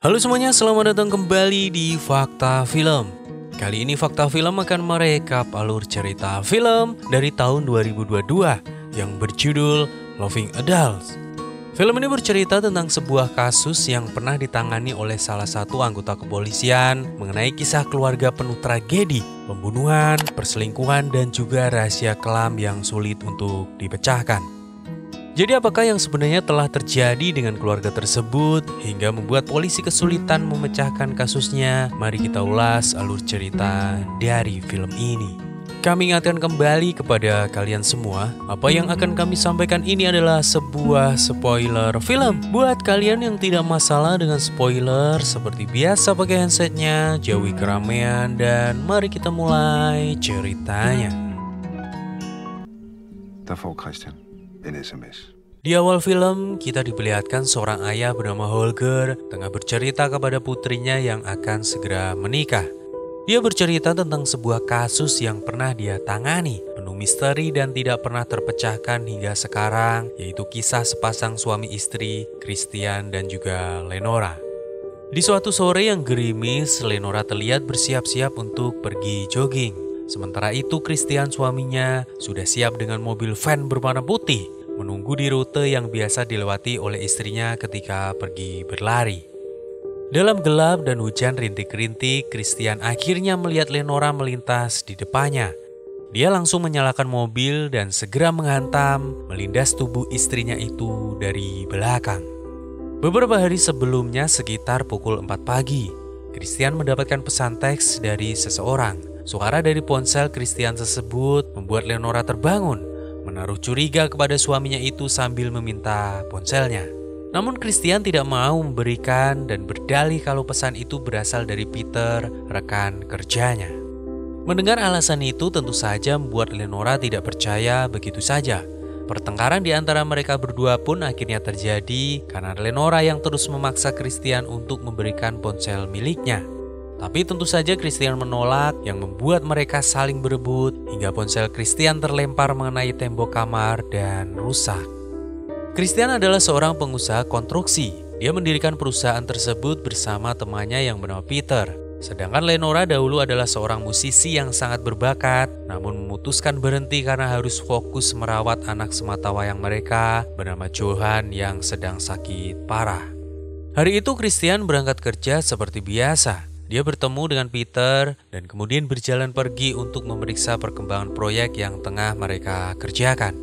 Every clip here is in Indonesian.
Halo semuanya, selamat datang kembali di Fakta Film. Kali ini Fakta Film akan merekap alur cerita film dari tahun 2022 yang berjudul Loving Adults. Film ini bercerita tentang sebuah kasus yang pernah ditangani oleh salah satu anggota kepolisian mengenai kisah keluarga penuh tragedi, pembunuhan, perselingkuhan, dan juga rahasia kelam yang sulit untuk dipecahkan. Jadi apakah yang sebenarnya telah terjadi dengan keluarga tersebut hingga membuat polisi kesulitan memecahkan kasusnya? Mari kita ulas alur cerita dari film ini. Kami ingatkan kembali kepada kalian semua, apa yang akan kami sampaikan ini adalah sebuah spoiler film. Buat kalian yang tidak masalah dengan spoiler, seperti biasa pakai handsetnya, jauhi keramaian, dan mari kita mulai ceritanya. Davor, Christian. En SMS. Di awal film, kita diperlihatkan seorang ayah bernama Holger tengah bercerita kepada putrinya yang akan segera menikah. Dia bercerita tentang sebuah kasus yang pernah dia tangani, penuh misteri dan tidak pernah terpecahkan hingga sekarang, yaitu kisah sepasang suami istri, Christian dan juga Lenora. Di suatu sore yang gerimis, Lenora terlihat bersiap-siap untuk pergi jogging. Sementara itu Christian suaminya sudah siap dengan mobil van berwarna putih, menunggu di rute yang biasa dilewati oleh istrinya ketika pergi berlari. Dalam gelap dan hujan rintik-rintik, Christian akhirnya melihat Lenora melintas di depannya. Dia langsung menyalakan mobil dan segera menghantam, melindas tubuh istrinya itu dari belakang. Beberapa hari sebelumnya, sekitar pukul 4 pagi, Christian mendapatkan pesan teks dari seseorang. Suara dari ponsel Christian tersebut membuat Lenora terbangun, menaruh curiga kepada suaminya itu sambil meminta ponselnya. Namun Christian tidak mau memberikan dan berdalih kalau pesan itu berasal dari Peter, rekan kerjanya. Mendengar alasan itu tentu saja membuat Lenora tidak percaya begitu saja. Pertengkaran di antara mereka berdua pun akhirnya terjadi karena Lenora yang terus memaksa Christian untuk memberikan ponsel miliknya. Tapi tentu saja Christian menolak, yang membuat mereka saling berebut hingga ponsel Christian terlempar mengenai tembok kamar dan rusak. Christian adalah seorang pengusaha konstruksi. Dia mendirikan perusahaan tersebut bersama temannya yang bernama Peter. Sedangkan Lenora dahulu adalah seorang musisi yang sangat berbakat, namun memutuskan berhenti karena harus fokus merawat anak sematawayang mereka bernama Johan yang sedang sakit parah. Hari itu Christian berangkat kerja seperti biasa. Dia bertemu dengan Peter dan kemudian berjalan pergi untuk memeriksa perkembangan proyek yang tengah mereka kerjakan.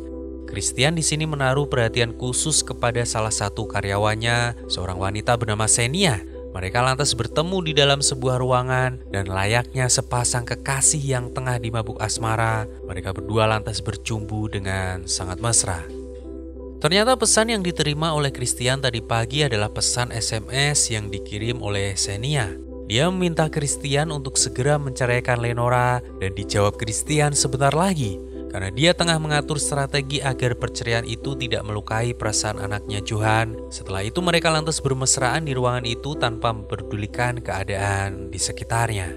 Christian di sini menaruh perhatian khusus kepada salah satu karyawannya, seorang wanita bernama Xenia. Mereka lantas bertemu di dalam sebuah ruangan dan layaknya sepasang kekasih yang tengah dimabuk asmara, mereka berdua lantas bercumbu dengan sangat mesra. Ternyata pesan yang diterima oleh Christian tadi pagi adalah pesan SMS yang dikirim oleh Xenia. Dia meminta Christian untuk segera menceraikan Lenora dan dijawab Christian sebentar lagi karena dia tengah mengatur strategi agar perceraian itu tidak melukai perasaan anaknya Johan. Setelah itu mereka lantas bermesraan di ruangan itu tanpa memperdulikan keadaan di sekitarnya.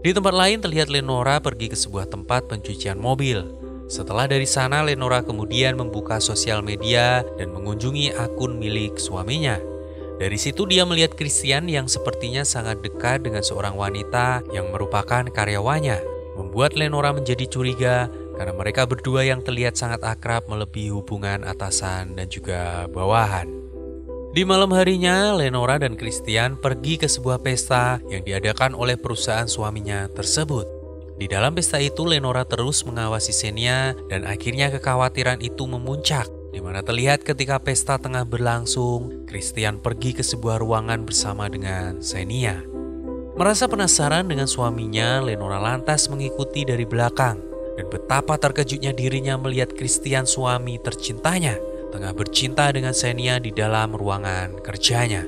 Di tempat lain terlihat Lenora pergi ke sebuah tempat pencucian mobil. Setelah dari sana Lenora kemudian membuka sosial media dan mengunjungi akun milik suaminya. Dari situ dia melihat Christian yang sepertinya sangat dekat dengan seorang wanita yang merupakan karyawannya. Membuat Lenora menjadi curiga karena mereka berdua yang terlihat sangat akrab melebihi hubungan atasan dan juga bawahan. Di malam harinya, Lenora dan Christian pergi ke sebuah pesta yang diadakan oleh perusahaan suaminya tersebut. Di dalam pesta itu Lenora terus mengawasi Xenia dan akhirnya kekhawatiran itu memuncak. Di mana terlihat ketika pesta tengah berlangsung, Christian pergi ke sebuah ruangan bersama dengan Xenia. Merasa penasaran dengan suaminya, Lenora lantas mengikuti dari belakang. Dan betapa terkejutnya dirinya melihat Christian suami tercintanya tengah bercinta dengan Xenia di dalam ruangan kerjanya.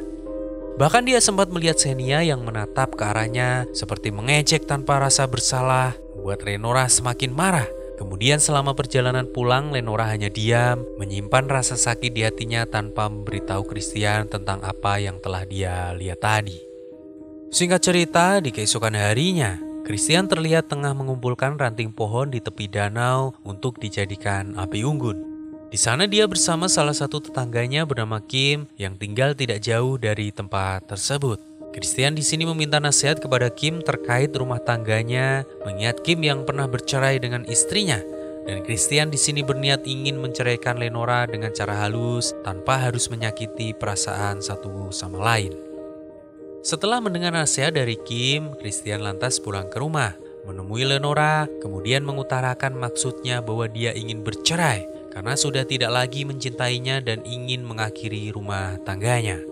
Bahkan dia sempat melihat Xenia yang menatap ke arahnya seperti mengejek tanpa rasa bersalah, membuat Lenora semakin marah. Kemudian selama perjalanan pulang, Lenora hanya diam, menyimpan rasa sakit di hatinya tanpa memberitahu Christian tentang apa yang telah dia lihat tadi. Singkat cerita, di keesokan harinya, Christian terlihat tengah mengumpulkan ranting pohon di tepi danau untuk dijadikan api unggun. Di sana dia bersama salah satu tetangganya bernama Kim yang tinggal tidak jauh dari tempat tersebut. Christian di sini meminta nasihat kepada Kim terkait rumah tangganya, mengingat Kim yang pernah bercerai dengan istrinya. Dan Christian di sini berniat ingin menceraikan Lenora dengan cara halus tanpa harus menyakiti perasaan satu sama lain. Setelah mendengar nasihat dari Kim, Christian lantas pulang ke rumah, menemui Lenora, kemudian mengutarakan maksudnya bahwa dia ingin bercerai karena sudah tidak lagi mencintainya dan ingin mengakhiri rumah tangganya.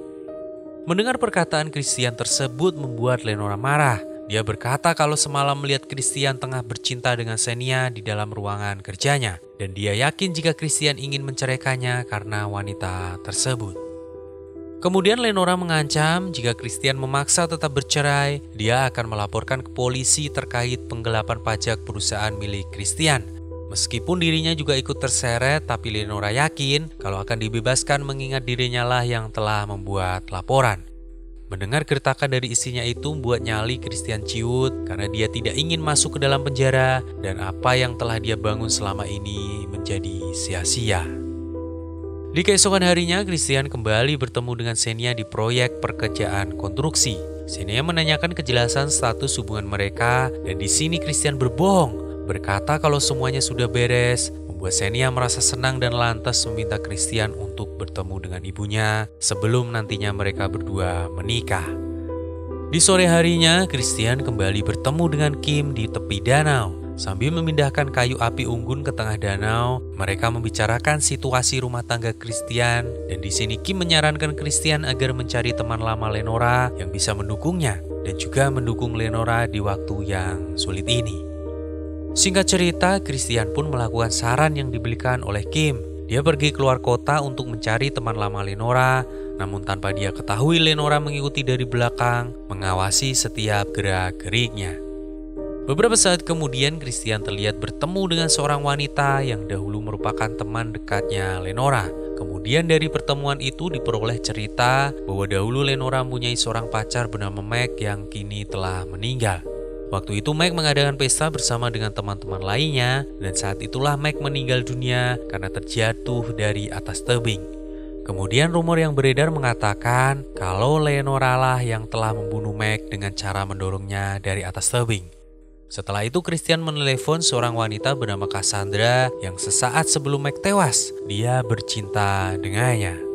Mendengar perkataan Christian tersebut membuat Lenora marah. Dia berkata kalau semalam melihat Christian tengah bercinta dengan Xenia di dalam ruangan kerjanya. Dan dia yakin jika Christian ingin menceraikannya karena wanita tersebut. Kemudian Lenora mengancam jika Christian memaksa tetap bercerai, dia akan melaporkan ke polisi terkait penggelapan pajak perusahaan milik Christian. Meskipun dirinya juga ikut terseret, tapi Lenora yakin kalau akan dibebaskan mengingat dirinya lah yang telah membuat laporan. Mendengar gertakan dari istrinya itu membuat nyali Christian ciut karena dia tidak ingin masuk ke dalam penjara dan apa yang telah dia bangun selama ini menjadi sia-sia. Di keesokan harinya, Christian kembali bertemu dengan Xenia di proyek pekerjaan konstruksi. Xenia menanyakan kejelasan status hubungan mereka dan di sini Christian berbohong. Berkata kalau semuanya sudah beres, membuat Xenia merasa senang dan lantas meminta Christian untuk bertemu dengan ibunya sebelum nantinya mereka berdua menikah. Di sore harinya, Christian kembali bertemu dengan Kim di tepi danau. Sambil memindahkan kayu api unggun ke tengah danau, mereka membicarakan situasi rumah tangga Christian dan di sini Kim menyarankan Christian agar mencari teman lama Lenora yang bisa mendukungnya dan juga mendukung Lenora di waktu yang sulit ini. Singkat cerita, Christian pun melakukan saran yang diberikan oleh Kim. Dia pergi keluar kota untuk mencari teman lama Lenora, namun tanpa dia ketahui Lenora mengikuti dari belakang, mengawasi setiap gerak-geriknya. Beberapa saat kemudian, Christian terlihat bertemu dengan seorang wanita yang dahulu merupakan teman dekatnya Lenora. Kemudian dari pertemuan itu diperoleh cerita bahwa dahulu Lenora mempunyai seorang pacar bernama Meg yang kini telah meninggal. Waktu itu Meg mengadakan pesta bersama dengan teman-teman lainnya dan saat itulah Meg meninggal dunia karena terjatuh dari atas tebing. Kemudian rumor yang beredar mengatakan kalau Lenora lah yang telah membunuh Meg dengan cara mendorongnya dari atas tebing. Setelah itu Christian menelepon seorang wanita bernama Cassandra yang sesaat sebelum Meg tewas, dia bercinta dengannya.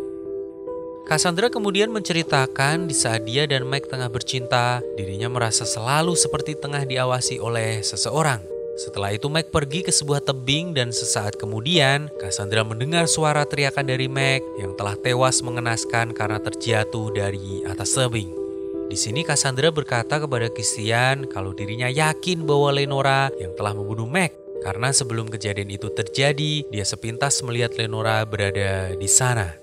Cassandra kemudian menceritakan di saat dia dan Meg tengah bercinta, dirinya merasa selalu seperti tengah diawasi oleh seseorang. Setelah itu Meg pergi ke sebuah tebing dan sesaat kemudian Cassandra mendengar suara teriakan dari Meg yang telah tewas mengenaskan karena terjatuh dari atas tebing. Di sini Cassandra berkata kepada Christian kalau dirinya yakin bahwa Lenora yang telah membunuh Meg karena sebelum kejadian itu terjadi, dia sepintas melihat Lenora berada di sana.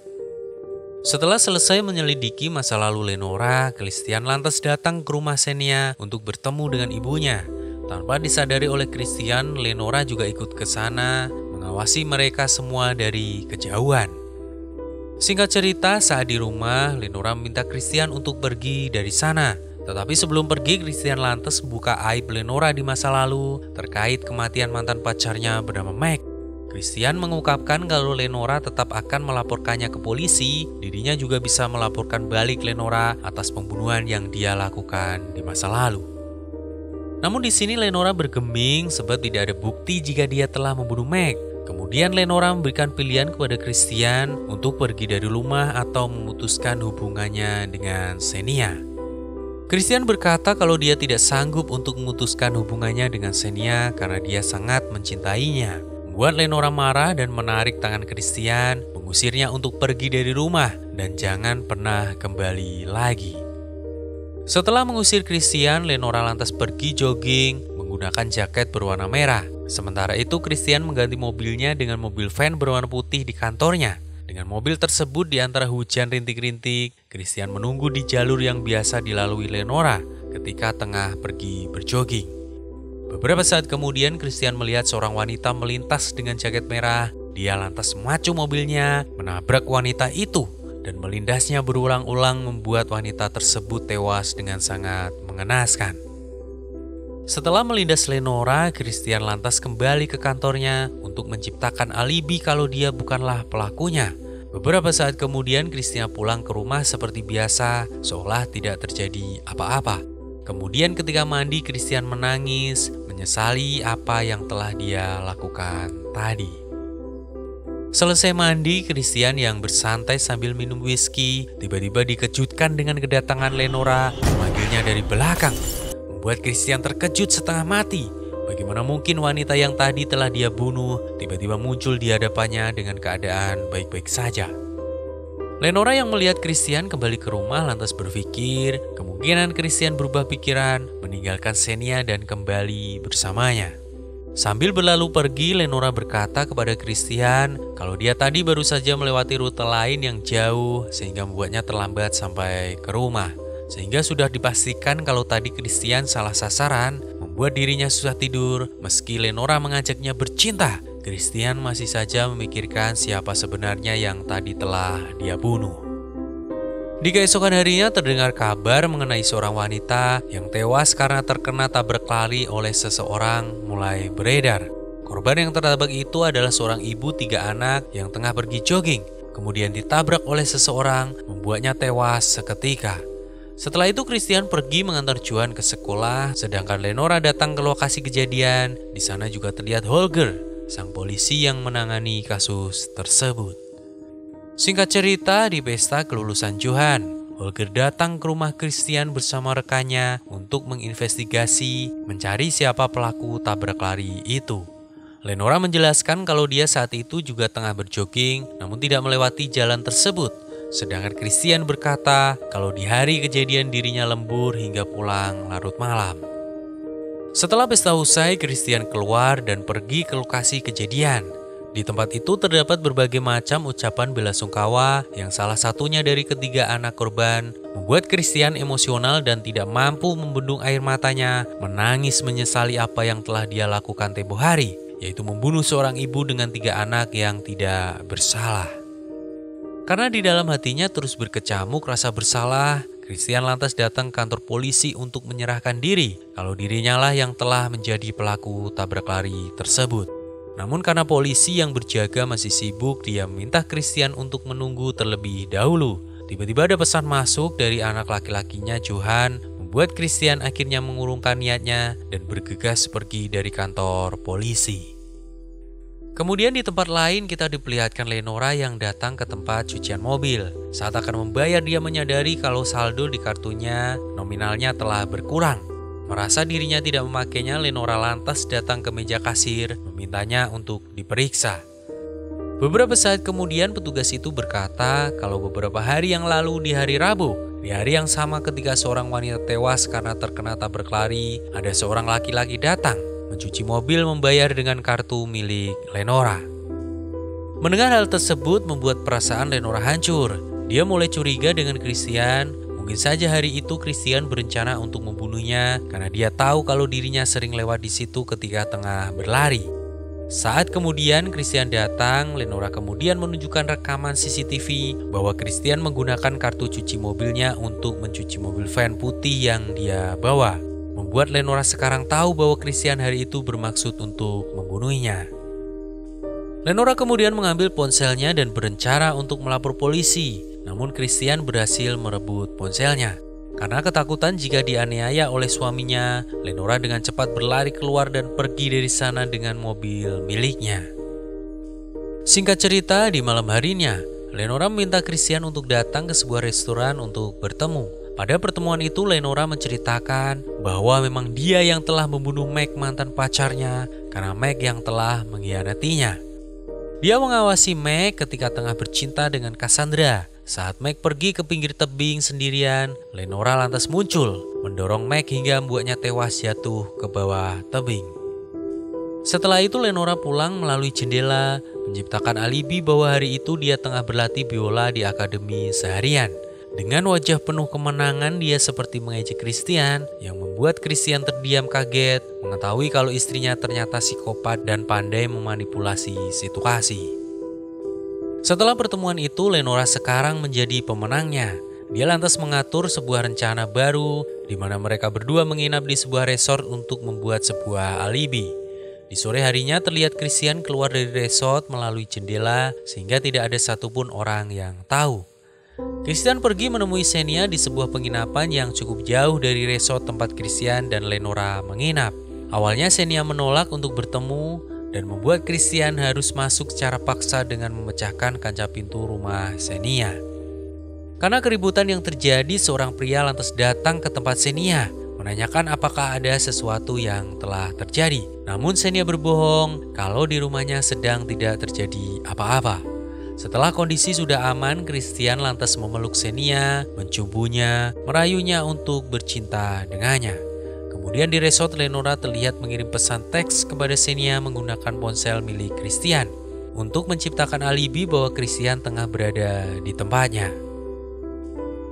Setelah selesai menyelidiki masa lalu Lenora, Christian lantas datang ke rumah Xenia untuk bertemu dengan ibunya. Tanpa disadari oleh Christian, Lenora juga ikut ke sana, mengawasi mereka semua dari kejauhan. Singkat cerita, saat di rumah, Lenora meminta Christian untuk pergi dari sana. Tetapi sebelum pergi, Christian lantas membuka aib Lenora di masa lalu terkait kematian mantan pacarnya bernama Meg. Christian mengungkapkan kalau Lenora tetap akan melaporkannya ke polisi, dirinya juga bisa melaporkan balik Lenora atas pembunuhan yang dia lakukan di masa lalu. Namun di sini Lenora bergeming sebab tidak ada bukti jika dia telah membunuh Meg. Kemudian Lenora memberikan pilihan kepada Christian untuk pergi dari rumah atau memutuskan hubungannya dengan Xenia. Christian berkata kalau dia tidak sanggup untuk memutuskan hubungannya dengan Xenia karena dia sangat mencintainya. Membuat Lenora marah dan menarik tangan Christian, mengusirnya untuk pergi dari rumah dan jangan pernah kembali lagi. Setelah mengusir Christian, Lenora lantas pergi jogging menggunakan jaket berwarna merah. Sementara itu Christian mengganti mobilnya dengan mobil van berwarna putih di kantornya. Dengan mobil tersebut di antara hujan rintik-rintik, Christian menunggu di jalur yang biasa dilalui Lenora ketika tengah pergi berjogging. Beberapa saat kemudian Christian melihat seorang wanita melintas dengan jaket merah. Dia lantas memacu mobilnya, menabrak wanita itu dan melindasnya berulang-ulang membuat wanita tersebut tewas dengan sangat mengenaskan. Setelah melindas Lenora, Christian lantas kembali ke kantornya untuk menciptakan alibi kalau dia bukanlah pelakunya. Beberapa saat kemudian Christian pulang ke rumah seperti biasa, seolah tidak terjadi apa-apa. Kemudian ketika mandi, Christian menangis, menyesali apa yang telah dia lakukan tadi. Selesai mandi, Christian yang bersantai sambil minum whisky, tiba-tiba dikejutkan dengan kedatangan Lenora memanggilnya dari belakang. Membuat Christian terkejut setengah mati. Bagaimana mungkin wanita yang tadi telah dia bunuh tiba-tiba muncul di hadapannya dengan keadaan baik-baik saja. Lenora yang melihat Christian kembali ke rumah lantas berpikir kemungkinan Christian berubah pikiran, meninggalkan Xenia dan kembali bersamanya. Sambil berlalu pergi, Lenora berkata kepada Christian kalau dia tadi baru saja melewati rute lain yang jauh sehingga membuatnya terlambat sampai ke rumah. Sehingga sudah dipastikan kalau tadi Christian salah sasaran, membuat dirinya susah tidur. Meski Lenora mengajaknya bercinta, Christian masih saja memikirkan siapa sebenarnya yang tadi telah dia bunuh. Di keesokan harinya terdengar kabar mengenai seorang wanita yang tewas karena terkena tabrak lari oleh seseorang mulai beredar. Korban yang tertabrak itu adalah seorang ibu 3 anak yang tengah pergi jogging, kemudian ditabrak oleh seseorang, membuatnya tewas seketika. Setelah itu Christian pergi mengantar Juan ke sekolah, sedangkan Lenora datang ke lokasi kejadian. Di sana juga terlihat Holger, sang polisi yang menangani kasus tersebut. Singkat cerita, di pesta kelulusan Johan, Holger datang ke rumah Christian bersama rekannya untuk menginvestigasi, mencari siapa pelaku tabrak lari itu. Lenora menjelaskan kalau dia saat itu juga tengah berjogging, namun tidak melewati jalan tersebut. Sedangkan Christian berkata kalau di hari kejadian dirinya lembur hingga pulang larut malam. Setelah pesta usai, Christian keluar dan pergi ke lokasi kejadian. Di tempat itu terdapat berbagai macam ucapan belasungkawa yang salah satunya dari ketiga anak korban membuat Christian emosional dan tidak mampu membendung air matanya, menangis menyesali apa yang telah dia lakukan tempo hari, yaitu membunuh seorang ibu dengan 3 anak yang tidak bersalah. Karena di dalam hatinya terus berkecamuk rasa bersalah, Christian lantas datang ke kantor polisi untuk menyerahkan diri kalau dirinya lah yang telah menjadi pelaku tabrak lari tersebut. Namun karena polisi yang berjaga masih sibuk, dia meminta Christian untuk menunggu terlebih dahulu. Tiba-tiba ada pesan masuk dari anak laki-lakinya Johan, membuat Christian akhirnya mengurungkan niatnya dan bergegas pergi dari kantor polisi. Kemudian di tempat lain kita diperlihatkan Lenora yang datang ke tempat cucian mobil. Saat akan membayar, dia menyadari kalau saldo di kartunya nominalnya telah berkurang. Merasa dirinya tidak memakainya, Lenora lantas datang ke meja kasir memintanya untuk diperiksa. Beberapa saat kemudian petugas itu berkata kalau beberapa hari yang lalu di hari Rabu, di hari yang sama ketika seorang wanita tewas karena terkena tabrak lari, ada seorang laki-laki datang mencuci mobil membayar dengan kartu milik Lenora. Mendengar hal tersebut membuat perasaan Lenora hancur. Dia mulai curiga dengan Christian. Mungkin saja hari itu Christian berencana untuk membunuhnya karena dia tahu kalau dirinya sering lewat di situ ketika tengah berlari. Saat kemudian Christian datang, Lenora kemudian menunjukkan rekaman CCTV bahwa Christian menggunakan kartu cuci mobilnya untuk mencuci mobil van putih yang dia bawa. Membuat Lenora sekarang tahu bahwa Christian hari itu bermaksud untuk membunuhnya. Lenora kemudian mengambil ponselnya dan berencana untuk melapor polisi. Namun Christian berhasil merebut ponselnya. Karena ketakutan jika dianiaya oleh suaminya, Lenora dengan cepat berlari keluar dan pergi dari sana dengan mobil miliknya. Singkat cerita, di malam harinya, Lenora meminta Christian untuk datang ke sebuah restoran untuk bertemu. Pada pertemuan itu Lenora menceritakan bahwa memang dia yang telah membunuh Meg, mantan pacarnya, karena Meg yang telah mengkhianatinya. Dia mengawasi Meg ketika tengah bercinta dengan Cassandra. Saat Meg pergi ke pinggir tebing sendirian, Lenora lantas muncul, mendorong Meg hingga membuatnya tewas jatuh ke bawah tebing. Setelah itu Lenora pulang melalui jendela, menciptakan alibi bahwa hari itu dia tengah berlatih biola di akademi seharian. Dengan wajah penuh kemenangan, dia seperti mengejek Christian, yang membuat Christian terdiam kaget, mengetahui kalau istrinya ternyata psikopat dan pandai memanipulasi situasi. Setelah pertemuan itu, Lenora sekarang menjadi pemenangnya. Dia lantas mengatur sebuah rencana baru di mana mereka berdua menginap di sebuah resort untuk membuat sebuah alibi. Di sore harinya terlihat Christian keluar dari resort melalui jendela sehingga tidak ada satupun orang yang tahu. Christian pergi menemui Xenia di sebuah penginapan yang cukup jauh dari resort tempat Christian dan Lenora menginap. Awalnya Xenia menolak untuk bertemu dan membuat Christian harus masuk secara paksa dengan memecahkan kaca pintu rumah Xenia. Karena keributan yang terjadi, seorang pria lantas datang ke tempat Xenia, menanyakan apakah ada sesuatu yang telah terjadi. Namun Xenia berbohong kalau di rumahnya sedang tidak terjadi apa-apa. Setelah kondisi sudah aman, Christian lantas memeluk Xenia, mencumbunya, merayunya untuk bercinta dengannya. Kemudian di resort, Lenora terlihat mengirim pesan teks kepada Xenia menggunakan ponsel milik Christian untuk menciptakan alibi bahwa Christian tengah berada di tempatnya.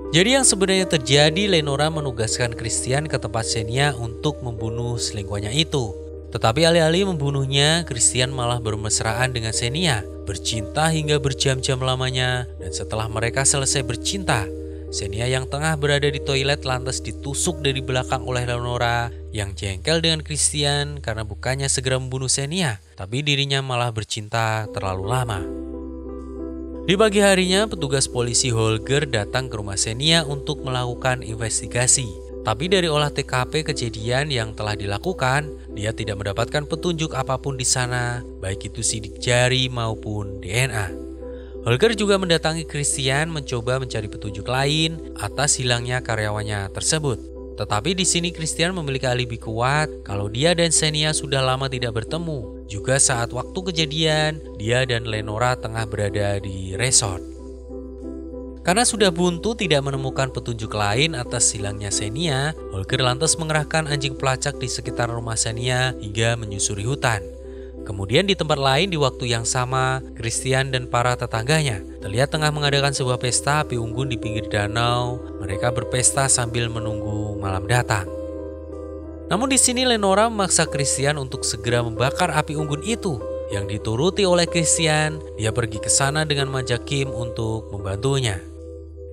Jadi yang sebenarnya terjadi, Lenora menugaskan Christian ke tempat Xenia untuk membunuh selingkuhannya itu. Tetapi alih-alih membunuhnya, Christian malah bermesraan dengan Xenia, bercinta hingga berjam-jam lamanya. Dan setelah mereka selesai bercinta, Xenia yang tengah berada di toilet lantas ditusuk dari belakang oleh Lenora yang jengkel dengan Christian karena bukannya segera membunuh Xenia, tapi dirinya malah bercinta terlalu lama. Di pagi harinya, petugas polisi Holger datang ke rumah Xenia untuk melakukan investigasi. Tapi dari olah TKP kejadian yang telah dilakukan, dia tidak mendapatkan petunjuk apapun di sana, baik itu sidik jari maupun DNA. Holger juga mendatangi Christian mencoba mencari petunjuk lain atas hilangnya karyawannya tersebut. Tetapi di sini Christian memiliki alibi kuat kalau dia dan Xenia sudah lama tidak bertemu. Juga saat waktu kejadian, dia dan Lenora tengah berada di resort. Karena sudah buntu tidak menemukan petunjuk lain atas hilangnya Xenia, Holger lantas mengerahkan anjing pelacak di sekitar rumah Xenia hingga menyusuri hutan. Kemudian di tempat lain di waktu yang sama, Christian dan para tetangganya terlihat tengah mengadakan sebuah pesta api unggun di pinggir danau. Mereka berpesta sambil menunggu malam datang. Namun di sini Lenora memaksa Christian untuk segera membakar api unggun itu. Yang dituruti oleh Christian, dia pergi ke sana dengan mengajak Kim untuk membantunya.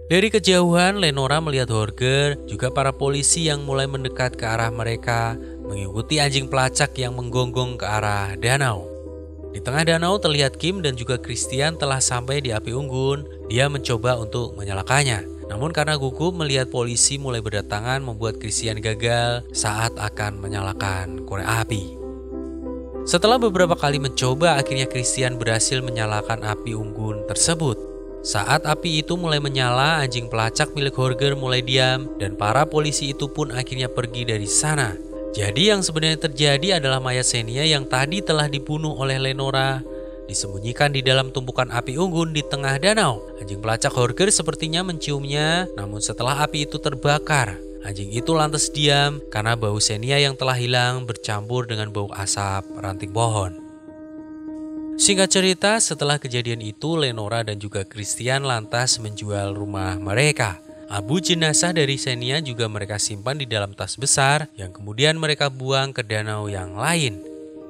Dari kejauhan, Lenora melihat Holger juga para polisi yang mulai mendekat ke arah mereka, mengikuti anjing pelacak yang menggonggong ke arah danau. Di tengah danau terlihat Kim dan juga Christian telah sampai di api unggun. Dia mencoba untuk menyalakannya. Namun karena gugup melihat polisi mulai berdatangan membuat Christian gagal saat akan menyalakan korek api. Setelah beberapa kali mencoba, akhirnya Christian berhasil menyalakan api unggun tersebut. Saat api itu mulai menyala, anjing pelacak milik Holger mulai diam dan para polisi itu pun akhirnya pergi dari sana. Jadi yang sebenarnya terjadi adalah mayat Xenia yang tadi telah dibunuh oleh Lenora disembunyikan di dalam tumpukan api unggun di tengah danau. Anjing pelacak Holger sepertinya menciumnya, namun setelah api itu terbakar, anjing itu lantas diam karena bau Xenia yang telah hilang bercampur dengan bau asap ranting pohon. Singkat cerita, setelah kejadian itu, Lenora dan juga Christian lantas menjual rumah mereka. Abu jenazah dari Xenia juga mereka simpan di dalam tas besar yang kemudian mereka buang ke danau yang lain.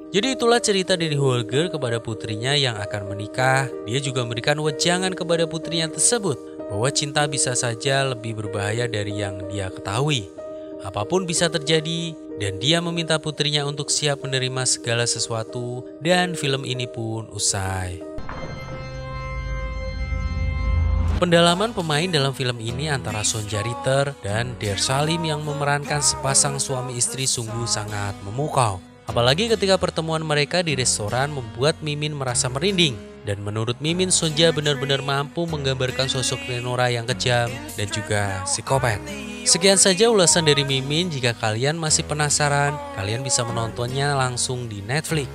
Jadi itulah cerita dari Holger kepada putrinya yang akan menikah. Dia juga memberikan wejangan kepada putrinya tersebut bahwa cinta bisa saja lebih berbahaya dari yang dia ketahui. Apapun bisa terjadi, dan dia meminta putrinya untuk siap menerima segala sesuatu, dan film ini pun usai. Pendalaman pemain dalam film ini antara Sonja Ritter dan Der Salim yang memerankan sepasang suami istri sungguh sangat memukau. Apalagi ketika pertemuan mereka di restoran membuat Mimin merasa merinding. Dan menurut Mimin, Sonja benar-benar mampu menggambarkan sosok Lenora yang kejam dan juga psikopat. Sekian saja ulasan dari Mimin. Jika kalian masih penasaran, kalian bisa menontonnya langsung di Netflix.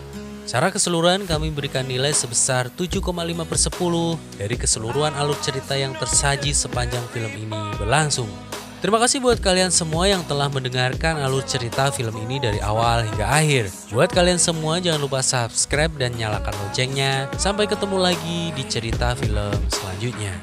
Secara keseluruhan kami berikan nilai sebesar 7,5/10 dari keseluruhan alur cerita yang tersaji sepanjang film ini berlangsung. Terima kasih buat kalian semua yang telah mendengarkan alur cerita film ini dari awal hingga akhir. Buat kalian semua jangan lupa subscribe dan nyalakan loncengnya. Sampai ketemu lagi di cerita film selanjutnya.